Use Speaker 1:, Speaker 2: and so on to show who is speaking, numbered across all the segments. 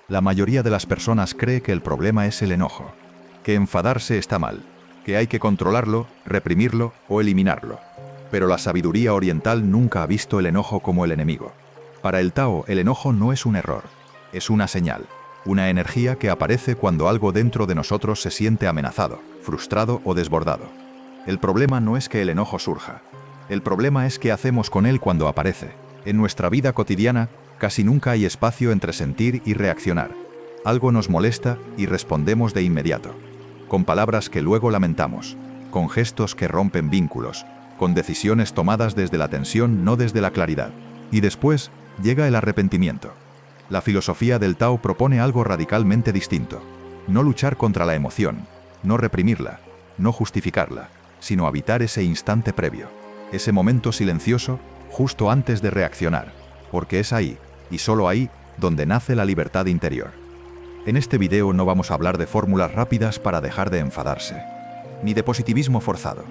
Speaker 1: La mayoría de las personas cree que el problema es el enojo, que enfadarse está mal, que hay que controlarlo, reprimirlo o eliminarlo. Pero la sabiduría oriental nunca ha visto el enojo como el enemigo. Para el Tao, el enojo no es un error, es una señal, una energía que aparece cuando algo dentro de nosotros se siente amenazado, frustrado o desbordado. El problema no es que el enojo surja, el problema es qué hacemos con él cuando aparece. En nuestra vida cotidiana, casi nunca hay espacio entre sentir y reaccionar. Algo nos molesta y respondemos de inmediato, con palabras que luego lamentamos, con gestos que rompen vínculos, con decisiones tomadas desde la tensión, no desde la claridad. Y después llega el arrepentimiento. La filosofía del Tao propone algo radicalmente distinto. No luchar contra la emoción, no reprimirla, no justificarla, sino habitar ese instante previo, ese momento silencioso justo antes de reaccionar, porque es ahí, y solo ahí, donde nace la libertad interior. En este video no vamos a hablar de fórmulas rápidas para dejar de enfadarse, ni de positivismo forzado,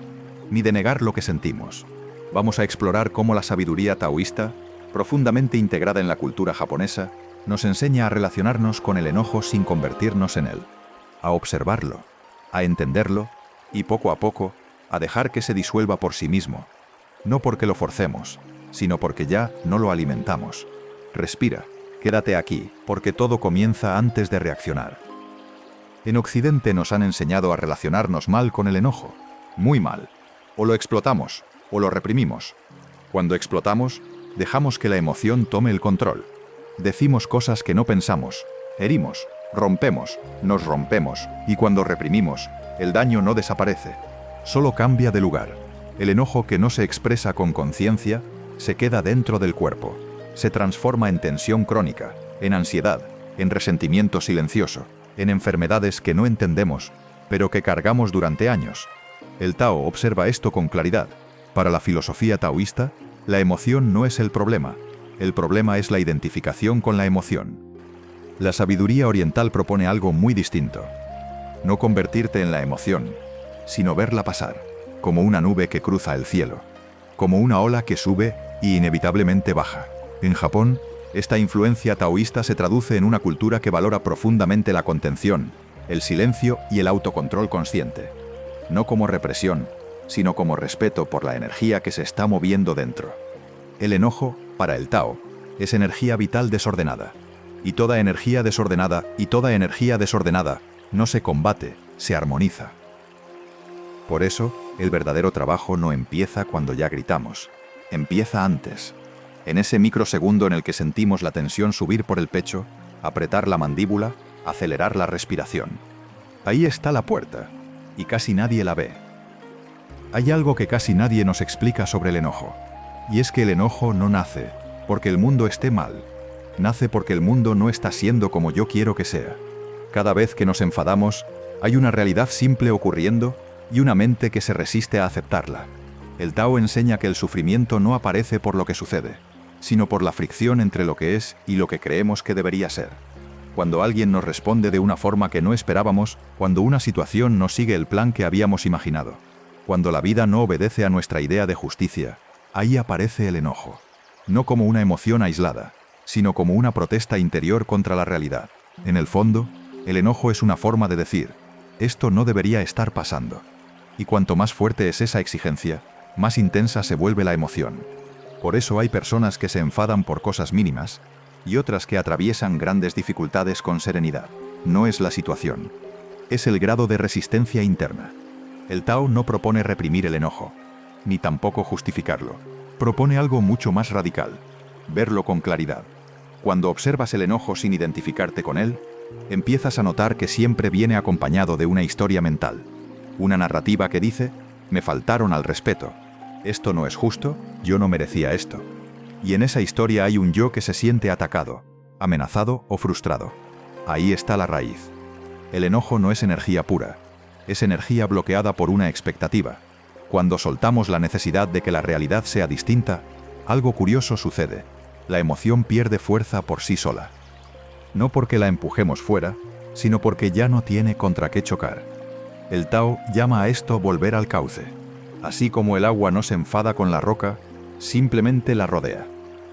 Speaker 1: ni de negar lo que sentimos. Vamos a explorar cómo la sabiduría taoísta, profundamente integrada en la cultura japonesa, nos enseña a relacionarnos con el enojo sin convertirnos en él, a observarlo, a entenderlo y poco a poco a dejar que se disuelva por sí mismo, no porque lo forcemos, sino porque ya no lo alimentamos. Respira, quédate aquí, porque todo comienza antes de reaccionar. En Occidente nos han enseñado a relacionarnos mal con el enojo, muy mal. O lo explotamos, o lo reprimimos. Cuando explotamos, dejamos que la emoción tome el control. Decimos cosas que no pensamos, herimos, rompemos, nos rompemos, y cuando reprimimos, el daño no desaparece, solo cambia de lugar. El enojo que no se expresa con conciencia se queda dentro del cuerpo, se transforma en tensión crónica, en ansiedad, en resentimiento silencioso, en enfermedades que no entendemos, pero que cargamos durante años. El Tao observa esto con claridad. Para la filosofía taoísta, la emoción no es el problema es la identificación con la emoción. La sabiduría oriental propone algo muy distinto. No convertirte en la emoción, sino verla pasar, como una nube que cruza el cielo, como una ola que sube y inevitablemente baja. En Japón, esta influencia taoísta se traduce en una cultura que valora profundamente la contención, el silencio y el autocontrol consciente. No como represión, sino como respeto por la energía que se está moviendo dentro. El enojo, para el Tao, es energía vital desordenada. Y toda energía desordenada no se combate, se armoniza. Por eso, el verdadero trabajo no empieza cuando ya gritamos. Empieza antes. En ese microsegundo en el que sentimos la tensión subir por el pecho, apretar la mandíbula, acelerar la respiración. Ahí está la puerta, y casi nadie la ve. Hay algo que casi nadie nos explica sobre el enojo. Y es que el enojo no nace porque el mundo esté mal. Nace porque el mundo no está siendo como yo quiero que sea. Cada vez que nos enfadamos, hay una realidad simple ocurriendo y una mente que se resiste a aceptarla. El Tao enseña que el sufrimiento no aparece por lo que sucede, sino por la fricción entre lo que es y lo que creemos que debería ser. Cuando alguien nos responde de una forma que no esperábamos, cuando una situación no sigue el plan que habíamos imaginado, cuando la vida no obedece a nuestra idea de justicia, ahí aparece el enojo. No como una emoción aislada, sino como una protesta interior contra la realidad. En el fondo, el enojo es una forma de decir, esto no debería estar pasando. Y cuanto más fuerte es esa exigencia, más intensa se vuelve la emoción. Por eso hay personas que se enfadan por cosas mínimas y otras que atraviesan grandes dificultades con serenidad. No es la situación, es el grado de resistencia interna. El Tao no propone reprimir el enojo, ni tampoco justificarlo. Propone algo mucho más radical, verlo con claridad. Cuando observas el enojo sin identificarte con él, empiezas a notar que siempre viene acompañado de una historia mental. Una narrativa que dice, me faltaron al respeto, esto no es justo, yo no merecía esto. Y en esa historia hay un yo que se siente atacado, amenazado o frustrado. Ahí está la raíz. El enojo no es energía pura, es energía bloqueada por una expectativa. Cuando soltamos la necesidad de que la realidad sea distinta, algo curioso sucede. La emoción pierde fuerza por sí sola. No porque la empujemos fuera, sino porque ya no tiene contra qué chocar. El Tao llama a esto volver al cauce. Así como el agua no se enfada con la roca, simplemente la rodea.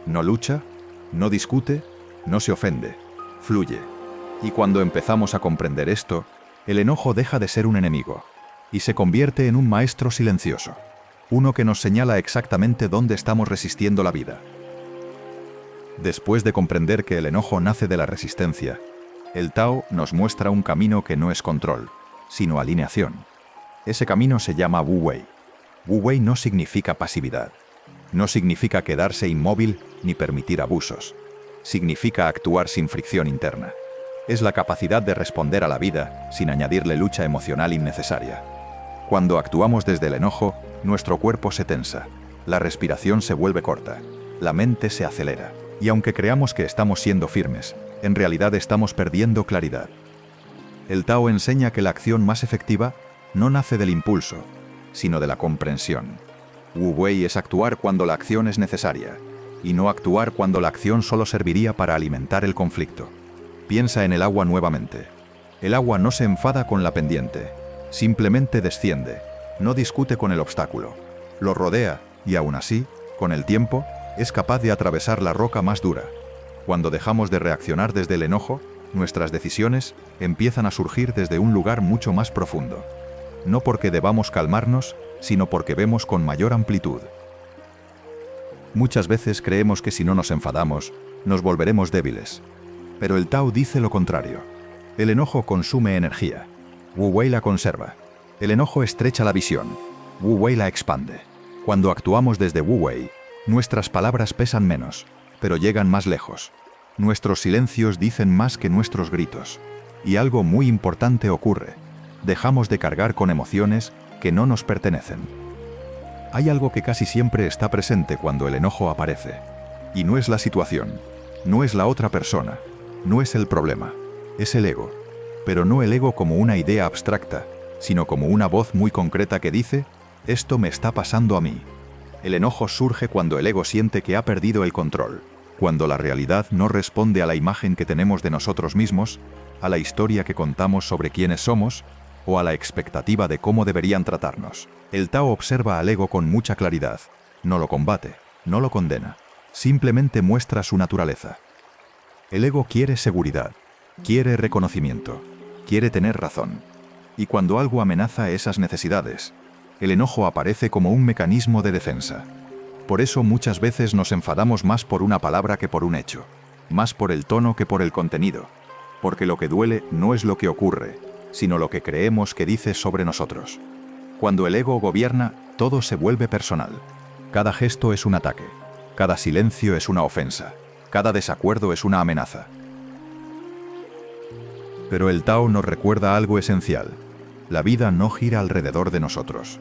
Speaker 1: No lucha, no discute, no se ofende, fluye. Y cuando empezamos a comprender esto, el enojo deja de ser un enemigo y se convierte en un maestro silencioso, uno que nos señala exactamente dónde estamos resistiendo la vida. Después de comprender que el enojo nace de la resistencia, el Tao nos muestra un camino que no es control, sino alineación. Ese camino se llama Wu Wei. Wu Wei no significa pasividad, no significa quedarse inmóvil ni permitir abusos, significa actuar sin fricción interna. Es la capacidad de responder a la vida sin añadirle lucha emocional innecesaria. Cuando actuamos desde el enojo, nuestro cuerpo se tensa, la respiración se vuelve corta, la mente se acelera, y aunque creamos que estamos siendo firmes, en realidad estamos perdiendo claridad. El Tao enseña que la acción más efectiva no nace del impulso, sino de la comprensión. Wu Wei es actuar cuando la acción es necesaria, y no actuar cuando la acción solo serviría para alimentar el conflicto. Piensa en el agua nuevamente. El agua no se enfada con la pendiente, simplemente desciende, no discute con el obstáculo, lo rodea y aún así, con el tiempo, es capaz de atravesar la roca más dura. Cuando dejamos de reaccionar desde el enojo, nuestras decisiones empiezan a surgir desde un lugar mucho más profundo. No porque debamos calmarnos, sino porque vemos con mayor amplitud. Muchas veces creemos que si no nos enfadamos, nos volveremos débiles. Pero el Tao dice lo contrario. El enojo consume energía. Wu Wei la conserva. El enojo estrecha la visión. Wu Wei la expande. Cuando actuamos desde Wu Wei, nuestras palabras pesan menos, pero llegan más lejos. Nuestros silencios dicen más que nuestros gritos. Y algo muy importante ocurre. Dejamos de cargar con emociones que no nos pertenecen. Hay algo que casi siempre está presente cuando el enojo aparece. Y no es la situación, no es la otra persona, no es el problema, es el ego. Pero no el ego como una idea abstracta, sino como una voz muy concreta que dice, esto me está pasando a mí. El enojo surge cuando el ego siente que ha perdido el control, cuando la realidad no responde a la imagen que tenemos de nosotros mismos, a la historia que contamos sobre quiénes somos, o a la expectativa de cómo deberían tratarnos. El Tao observa al ego con mucha claridad, no lo combate, no lo condena, simplemente muestra su naturaleza. El ego quiere seguridad, quiere reconocimiento, quiere tener razón. Y cuando algo amenaza esas necesidades, el enojo aparece como un mecanismo de defensa. Por eso muchas veces nos enfadamos más por una palabra que por un hecho, más por el tono que por el contenido, porque lo que duele no es lo que ocurre, sino lo que creemos que dice sobre nosotros. Cuando el ego gobierna, todo se vuelve personal. Cada gesto es un ataque, cada silencio es una ofensa, cada desacuerdo es una amenaza. Pero el Tao nos recuerda algo esencial. La vida no gira alrededor de nosotros.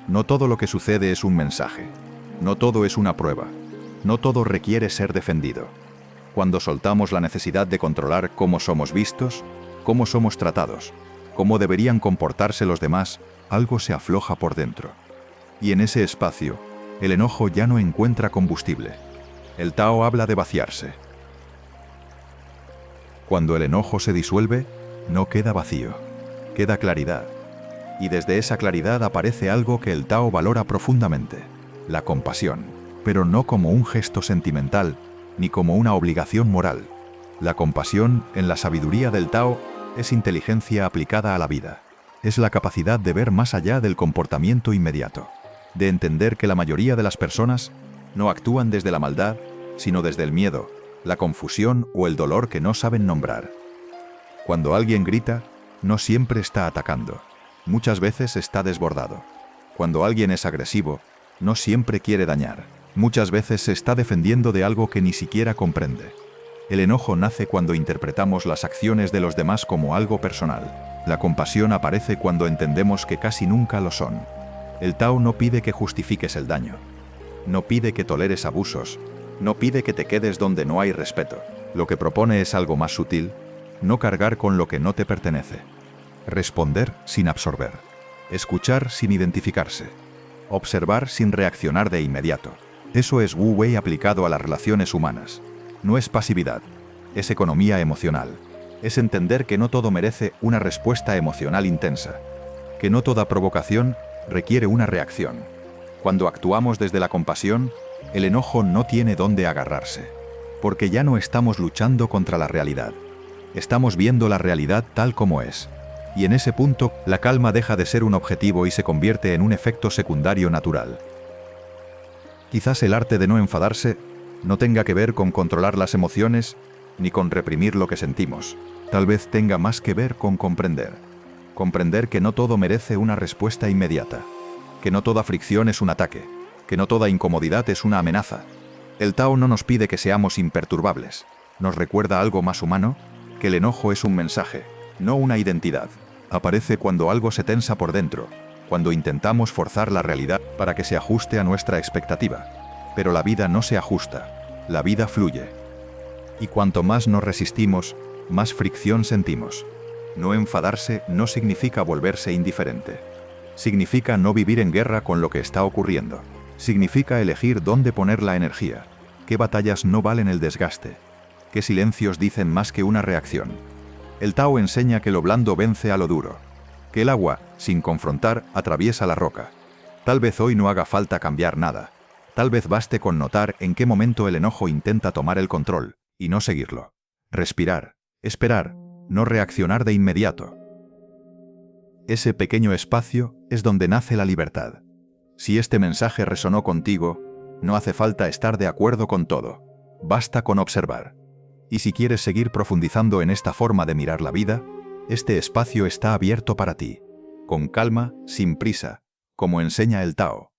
Speaker 1: No todo lo que sucede es un mensaje. No todo es una prueba. No todo requiere ser defendido. Cuando soltamos la necesidad de controlar cómo somos vistos, cómo somos tratados, cómo deberían comportarse los demás, algo se afloja por dentro. Y en ese espacio, el enojo ya no encuentra combustible. El Tao habla de vaciarse. Cuando el enojo se disuelve, no queda vacío, queda claridad. Y desde esa claridad aparece algo que el Tao valora profundamente, la compasión, pero no como un gesto sentimental, ni como una obligación moral. La compasión, en la sabiduría del Tao, es inteligencia aplicada a la vida. Es la capacidad de ver más allá del comportamiento inmediato, de entender que la mayoría de las personas no actúan desde la maldad, sino desde el miedo, la confusión o el dolor que no saben nombrar. Cuando alguien grita, no siempre está atacando, muchas veces está desbordado. Cuando alguien es agresivo, no siempre quiere dañar, muchas veces se está defendiendo de algo que ni siquiera comprende. El enojo nace cuando interpretamos las acciones de los demás como algo personal. La compasión aparece cuando entendemos que casi nunca lo son. El Tao no pide que justifiques el daño. No pide que toleres abusos. No pide que te quedes donde no hay respeto. Lo que propone es algo más sutil, no cargar con lo que no te pertenece. Responder sin absorber. Escuchar sin identificarse. Observar sin reaccionar de inmediato. Eso es Wu Wei aplicado a las relaciones humanas. No es pasividad, es economía emocional. Es entender que no todo merece una respuesta emocional intensa, que no toda provocación requiere una reacción. Cuando actuamos desde la compasión, el enojo no tiene dónde agarrarse, porque ya no estamos luchando contra la realidad. Estamos viendo la realidad tal como es. Y en ese punto, la calma deja de ser un objetivo y se convierte en un efecto secundario natural. Quizás el arte de no enfadarse no tenga que ver con controlar las emociones ni con reprimir lo que sentimos. Tal vez tenga más que ver con comprender. Comprender que no todo merece una respuesta inmediata, que no toda fricción es un ataque, que no toda incomodidad es una amenaza. El Tao no nos pide que seamos imperturbables. Nos recuerda algo más humano, que el enojo es un mensaje, no una identidad. Aparece cuando algo se tensa por dentro, cuando intentamos forzar la realidad para que se ajuste a nuestra expectativa. Pero la vida no se ajusta, la vida fluye. Y cuanto más nos resistimos, más fricción sentimos. No enfadarse no significa volverse indiferente. Significa no vivir en guerra con lo que está ocurriendo. Significa elegir dónde poner la energía, qué batallas no valen el desgaste, qué silencios dicen más que una reacción. El Tao enseña que lo blando vence a lo duro, que el agua, sin confrontar, atraviesa la roca. Tal vez hoy no haga falta cambiar nada. Tal vez baste con notar en qué momento el enojo intenta tomar el control, y no seguirlo. Respirar, esperar, no reaccionar de inmediato. Ese pequeño espacio es donde nace la libertad. Si este mensaje resonó contigo, no hace falta estar de acuerdo con todo. Basta con observar. Y si quieres seguir profundizando en esta forma de mirar la vida, este espacio está abierto para ti. Con calma, sin prisa, como enseña el Tao.